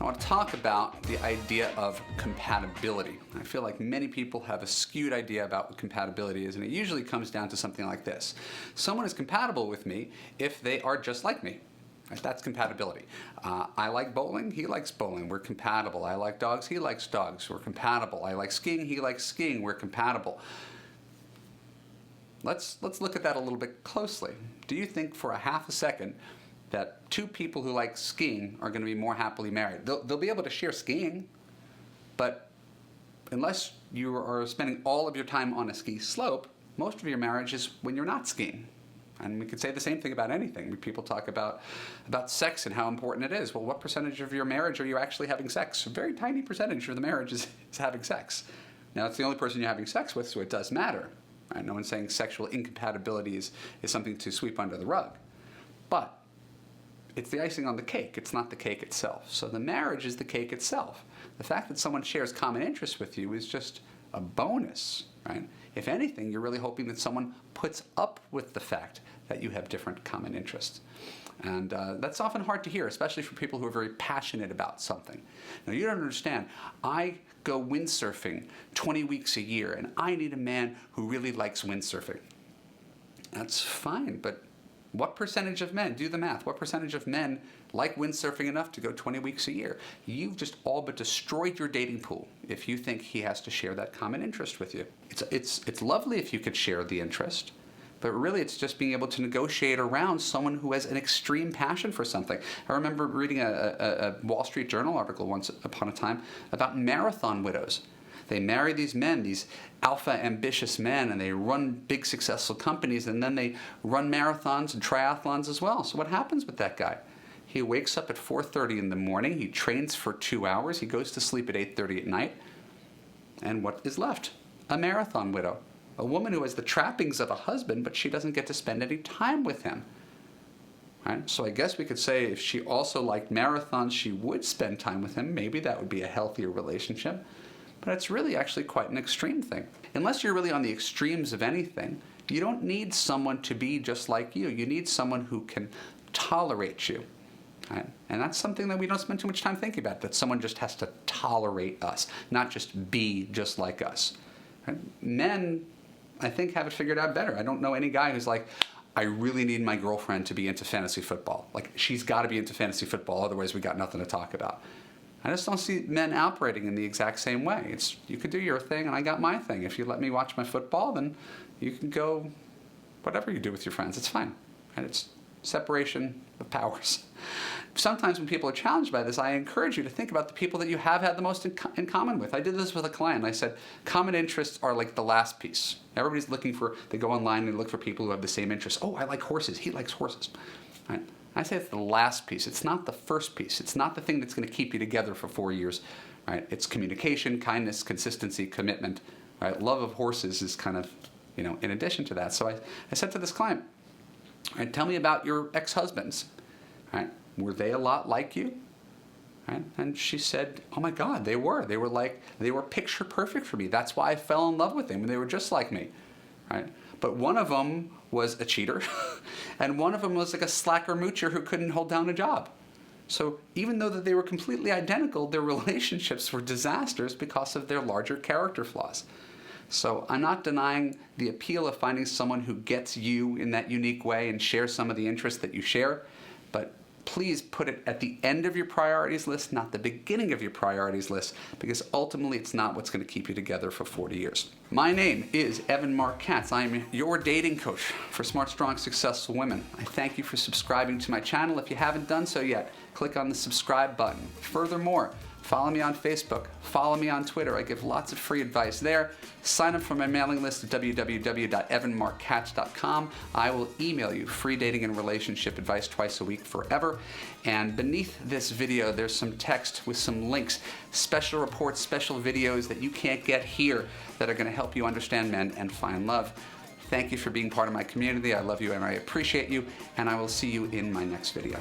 I want to talk about the idea of compatibility. I feel like many people have a skewed idea about what compatibility is, and it usually comes down to something like this. Someone is compatible with me if they are just like me. Right? That's compatibility. I like bowling, he likes bowling, we're compatible. I like dogs, he likes dogs, we're compatible. I like skiing, he likes skiing, we're compatible. Let's look at that a little bit closely. Do you think for a half a second that two people who like skiing are going to be more happily married? They'll be able to share skiing, but unless you are spending all of your time on a ski slope, most of your marriage is when you're not skiing. And we could say the same thing about anything. People talk about sex and how important it is. Well, what percentage of your marriage are you actually having sex? A very tiny percentage of the marriage is having sex. Now, it's the only person you're having sex with, so it does matter. Right? No one's saying sexual incompatibility is something to sweep under the rug. But it's the icing on the cake. It's not the cake itself. So the marriage is the cake itself. The fact that someone shares common interests with you is just a bonus, right? If anything, you're really hoping that someone puts up with the fact that you have different common interests. And that's often hard to hear, especially for people who are very passionate about something. Now, you don't understand. I go windsurfing 20 weeks a year, and I need a man who really likes windsurfing. That's fine, but what percentage of men, do the math, what percentage of men like windsurfing enough to go 20 weeks a year? You've just all but destroyed your dating pool if you think he has to share that common interest with you. It's lovely if you could share the interest, but really it's just being able to negotiate around someone who has an extreme passion for something. I remember reading a Wall Street Journal article once upon a time about marathon widows. They marry these men, these alpha ambitious men, and they run big successful companies, and then they run marathons and triathlons as well. So what happens with that guy? He wakes up at 4:30 in the morning, he trains for 2 hours, he goes to sleep at 8:30 at night, and what is left? A marathon widow. A woman who has the trappings of a husband, but she doesn't get to spend any time with him. Right? So I guess we could say if she also liked marathons, she would spend time with him. Maybe that would be a healthier relationship. But it's really actually quite an extreme thing. Unless you're really on the extremes of anything, you don't need someone to be just like you. You need someone who can tolerate you. Right? And that's something that we don't spend too much time thinking about, that someone just has to tolerate us, not just be just like us. Right? Men, I think, have it figured out better. I don't know any guy who's like, I really need my girlfriend to be into fantasy football. Like, she's got to be into fantasy football, otherwise we got nothing to talk about. I just don't see men operating in the exact same way. It's, you could do your thing and I got my thing. If you let me watch my football, then you can go whatever you do with your friends. It's fine. And it's separation of powers. Sometimes when people are challenged by this, I encourage you to think about the people that you have had the most in common with. I did this with a client. I said, common interests are like the last piece. Everybody's looking for, they go online and look for people who have the same interests. Oh, I like horses. He likes horses. Right? I say it's the last piece. It's not the first piece. It's not the thing that's going to keep you together for 4 years. Right? It's communication, kindness, consistency, commitment. Right? Love of horses is kind of, in addition to that. So I said to this client, right, tell me about your ex-husbands. Right? Were they a lot like you? Right? And she said, oh my God, they were. They were picture perfect for me. That's why I fell in love with them. And they were just like me. Right? But one of them was a cheater, and one of them was like a slacker moocher who couldn't hold down a job. So even though that they were completely identical, their relationships were disasters because of their larger character flaws. So I'm not denying the appeal of finding someone who gets you in that unique way and shares some of the interests that you share, but please put it at the end of your priorities list, not the beginning of your priorities list, because ultimately it's not what's going to keep you together for 40 years. My name is Evan Mark Katz. I am your dating coach for smart, strong, successful women. I thank you for subscribing to my channel. If you haven't done so yet, click on the subscribe button. Furthermore, follow me on Facebook, follow me on Twitter. I give lots of free advice there. Sign up for my mailing list at www.evanmarkkatz.com. I will email you free dating and relationship advice twice a week forever. And beneath this video, there's some text with some links, special reports, special videos that you can't get here that are going to help you understand men and find love. Thank you for being part of my community. I love you and I appreciate you, and I will see you in my next video.